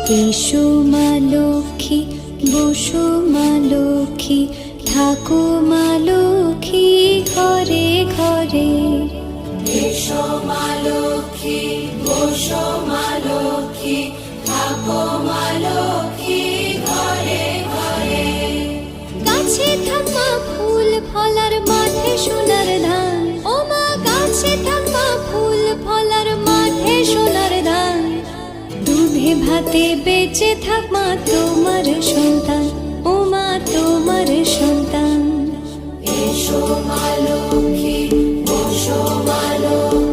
এসো মা লক্ষ্মী, বসো মা লক্ষ্মী, থাকো মা লক্ষ্মী ঘরে ঘরে। এসো মা লক্ষ্মী, বসো মা লক্ষ্মী, থাকো মা লক্ষ্মী ঘরে ঘরে। গাছে থাক মা ফুল ফলার, মাঠে সোনার ধান। ও মা গাছে থাক মা ফুল ফলার, মাঠে সোনার ধান। দুধে ভাতে বেঁচে থাক মা তোমার সন্তান, ও মা তোমার সন্তান। এসো মা লক্ষ্মী, বসো মা লক্ষ্মী,